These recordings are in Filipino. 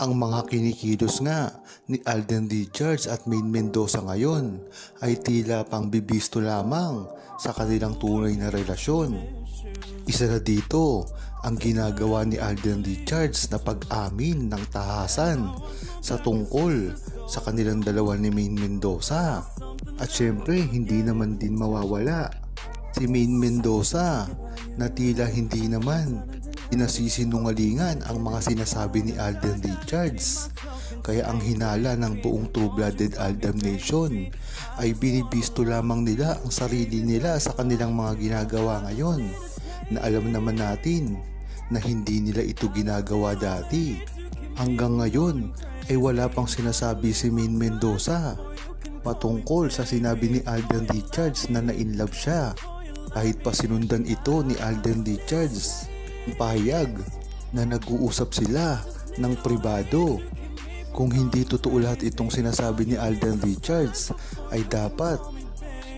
Ang mga kinikilos nga ni Alden Richards at Maine Mendoza ngayon ay tila pang bibisto lamang sa kanilang tunay na relasyon. Isa na dito ang ginagawa ni Alden Richards na pag-amin ng tahasan sa tungkol sa kanilang dalawa ni Maine Mendoza. At syempre hindi naman din mawawala si Maine Mendoza na tila hindi naman pinasisinungalingan ang mga sinasabi ni Alden Richards. Kaya ang hinala ng buong True-Blooded Aldab Nation ay binibisto lamang nila ang sarili nila sa kanilang mga ginagawa ngayon na alam naman natin na hindi nila ito ginagawa dati. Hanggang ngayon ay wala pang sinasabi si Maine Mendoza patungkol sa sinabi ni Alden Richards na na-inlove siya, kahit pa sinundan ito ni Alden Richards pahayag na nag-uusap sila ng pribado. Kung hindi totoo lahat itong sinasabi ni Alden Richards ay dapat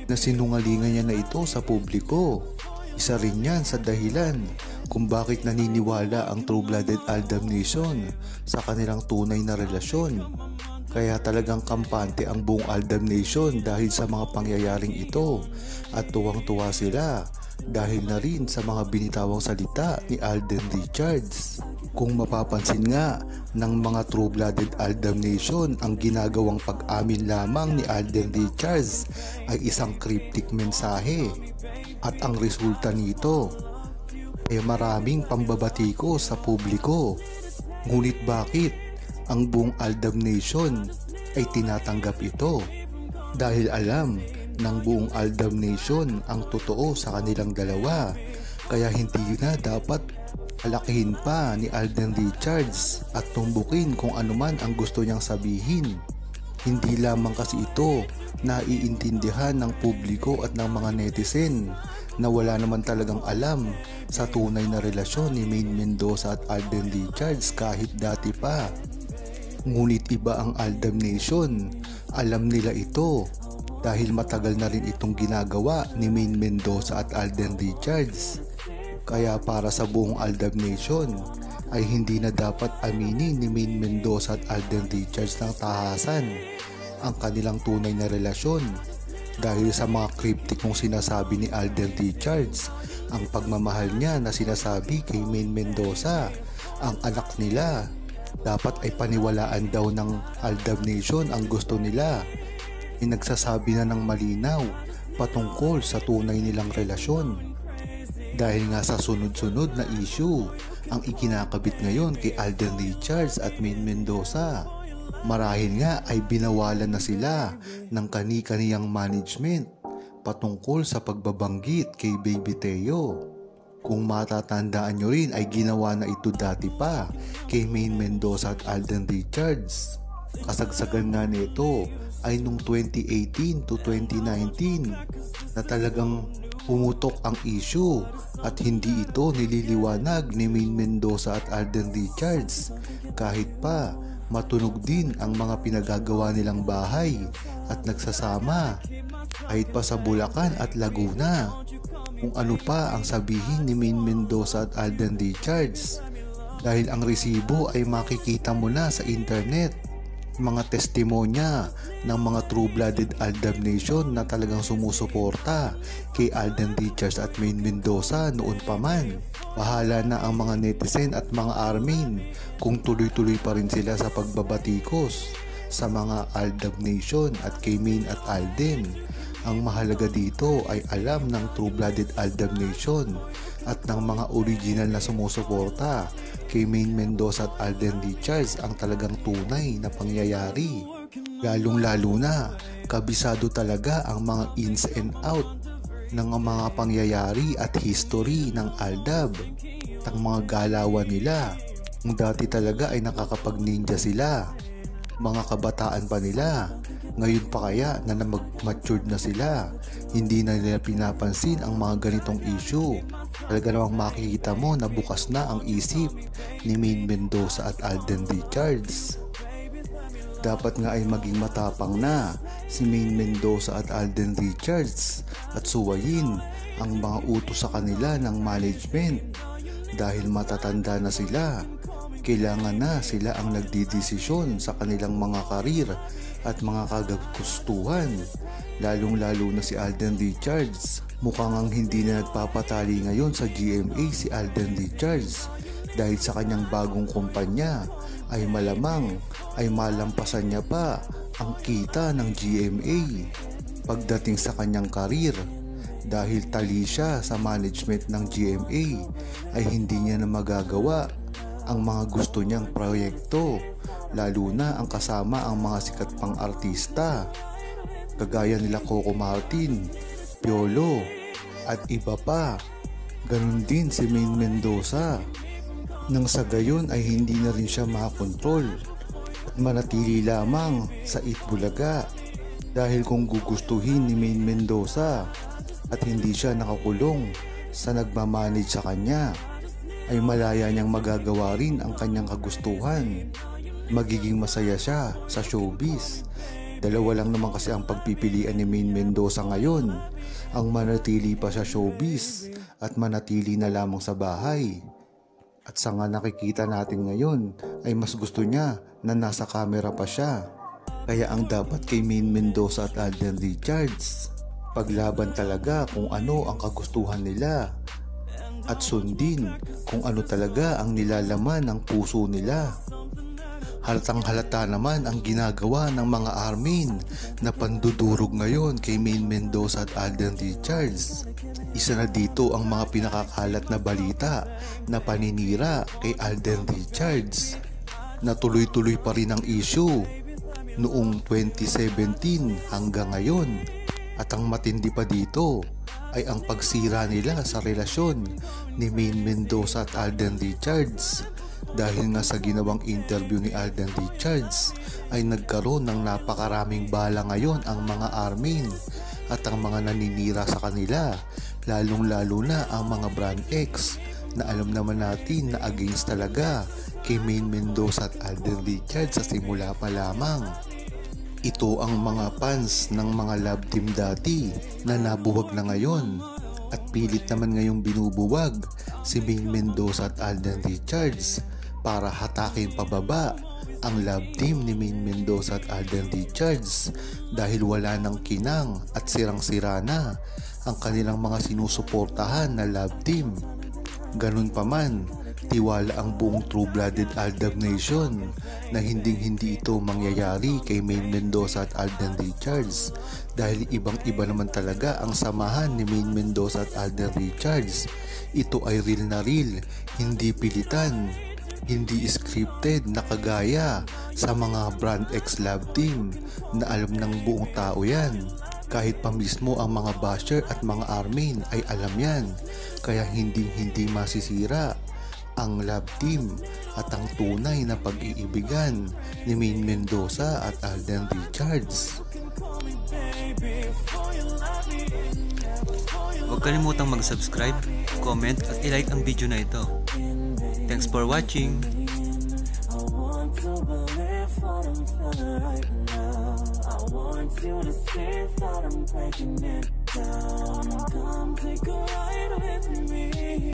na sinungalingan niya na ito sa publiko. Isa rin yan sa dahilan kung bakit naniniwala ang True-Blooded Aldab Nation sa kanilang tunay na relasyon. Kaya talagang kampante ang buong Aldab Nation dahil sa mga pangyayaring ito at tuwang-tuwa sila dahil na rin sa mga binitawang salita ni Alden Richards. Kung mapapansin nga ng mga True-Blooded Aldab Nation, ang ginagawang pag-amin lamang ni Alden Richards ay isang cryptic mensahe at ang resulta nito ay maraming pambabatiko sa publiko. Ngunit bakit ang buong Aldab Nation ay tinatanggap ito? Dahil alam ng buong Aldab Nation ang totoo sa kanilang dalawa, kaya hindi na dapat alakihin pa ni Alden Richards at tumbukin kung anuman ang gusto niyang sabihin. Hindi lamang kasi ito naiintindihan ng publiko at ng mga netizen na wala naman talagang alam sa tunay na relasyon ni Maine Mendoza at Alden Richards kahit dati pa. Ngunit iba ang Aldab Nation, alam nila ito dahil matagal na rin itong ginagawa ni Maine Mendoza at Alden Richards. Kaya para sa buong Aldab Nation ay hindi na dapat aminin ni Maine Mendoza at Alden Richards ng tahasan ang kanilang tunay na relasyon dahil sa mga cryptic kong sinasabi ni Alden Richards. Ang pagmamahal niya na sinasabi kay Maine Mendoza, ang anak nila, dapat ay paniwalaan daw ng Aldab Nation ang gusto nila. Nagsasabi na ng malinaw patungkol sa tunay nilang relasyon dahil nga sa sunod-sunod na issue ang ikinakabit ngayon kay Alden Richards at Maine Mendoza. Marahil nga ay binawalan na sila ng kani-kaniyang management patungkol sa pagbabanggit kay Baby Teo. Kung matatandaan nyo rin ay ginawa na ito dati pa kay Maine Mendoza at Alden Richards. Kasagsagan nga nito ay nung 2018 to 2019 na talagang pumutok ang issue at hindi ito nililiwanag ni Maine Mendoza at Alden Richards kahit pa matunog din ang mga pinagagawa nilang bahay at nagsasama kahit pa sa Bulacan at Laguna. Kung ano pa ang sabihin ni Maine Mendoza at Alden Richards dahil ang resibo ay makikita mo na sa internet. Mga testimonya ng mga True-Blooded Aldab Nation na talagang sumusuporta kay Alden Richards at Maine Mendoza noon pa man. Bahala na ang mga netizen at mga armin kung tuloy-tuloy pa rin sila sa pagbabatikos sa mga Aldab Nation at kay Maine at Alden. Ang mahalaga dito ay alam ng True-Blooded Aldab Nation at ng mga original na sumusuporta kay Maine Mendoza at Alden Richards ang talagang tunay na pangyayari. Lalong-lalo na, kabisado talaga ang mga ins and out ng mga pangyayari at history ng Aldab at ang mga galawan nila. Kung dati talaga ay nakakapag-ninja sila, mga kabataan pa nila, ngayon pa kaya na mag-matured na sila, hindi na nila pinapansin ang mga ganitong issue. Talaga namang makikita mo na bukas na ang isip ni Maine Mendoza at Alden Richards. Dapat nga ay maging matapang na si Maine Mendoza at Alden Richards at suwayin ang mga utos sa kanila ng management dahil matatanda na sila kailangan na sila ang nagdidesisyon sa kanilang mga karir at mga kagagustuhan. Lalong-lalo na si Alden Richards. Mukhang ang hindi na nagpapatali ngayon sa GMA si Alden Richards dahil sa kanyang bagong kumpanya ay malamang ay malampasan niya pa ang kita ng GMA pagdating sa kanyang karir. Dahil tali siya sa management ng GMA ay hindi niya na magagawa ang mga gusto niyang proyekto, lalo na ang kasama ang mga sikat pang artista kagaya nila Coco Martin, Piolo at iba pa. Ganun din si Maine Mendoza. Nang sa gayon ay hindi na rin siya makakontrol at manatili lamang sa Itbulaga. Dahil kung gugustuhin ni Maine Mendoza at hindi siya nakakulong sa nagmamanage sa kanya, ay malaya niyang magagawa rin ang kanyang kagustuhan. Magiging masaya siya sa showbiz. Dalawa lang naman kasi ang pagpipilian ni Maine Mendoza ngayon, ang manatili pa sa showbiz at manatili na lamang sa bahay. At sa nga nakikita natin ngayon ay mas gusto niya na nasa camera pa siya. Kaya ang dapat kay Maine Mendoza at Alden Richards, paglaban talaga kung ano ang kagustuhan nila at sundin kung ano talaga ang nilalaman ng puso nila. Halatang halata naman ang ginagawa ng mga armin na pandudurog ngayon kay Maine Mendoza at Alden Richards. Isa na dito ang mga pinakakalat na balita na paninira kay Alden Richards na tuloy-tuloy pa rin ang issue noong 2017 hanggang ngayon. At ang matindi pa dito ay ang pagsira nila sa relasyon ni Maine Mendoza at Alden Richards. Dahil nga sa ginawang interview ni Alden Richards ay nagkaroon ng napakaraming bala ngayon ang mga armin at ang mga naninira sa kanila, lalong-lalo na ang mga brand X na alam naman natin na against talaga kay Maine Mendoza at Alden Richards sa simula pa lamang. Ito ang mga fans ng mga love team dati na nabuwag na ngayon at pilit naman ngayong binubuwag si Maine Mendoza at Alden Richards para hatakin pababa ang love team ni Maine Mendoza at Alden Richards dahil wala ng kinang at sirang-sira na ang kanilang mga sinusuportahan na love team. Ganun pa man, tiwala ang buong True-Blooded Aldab Nation na hindi ito mangyayari kay Maine Mendoza at Alden Richards dahil ibang-iba naman talaga ang samahan ni Maine Mendoza at Alden Richards. Ito ay real na real, hindi pilitan, hindi scripted na kagaya sa mga Brand X Love Team na alam ng buong tao yan. Kahit pa mismo ang mga basher at mga armin ay alam yan, kaya hindi masisira ang love team at ang tunay na pag-iibigan ni Maine Mendoza at Alden Richards. Huwag kalimutang mag-subscribe, comment at i-like ang video na ito. Thanks for watching! You to see that I'm breaking it down. Come take a ride with me.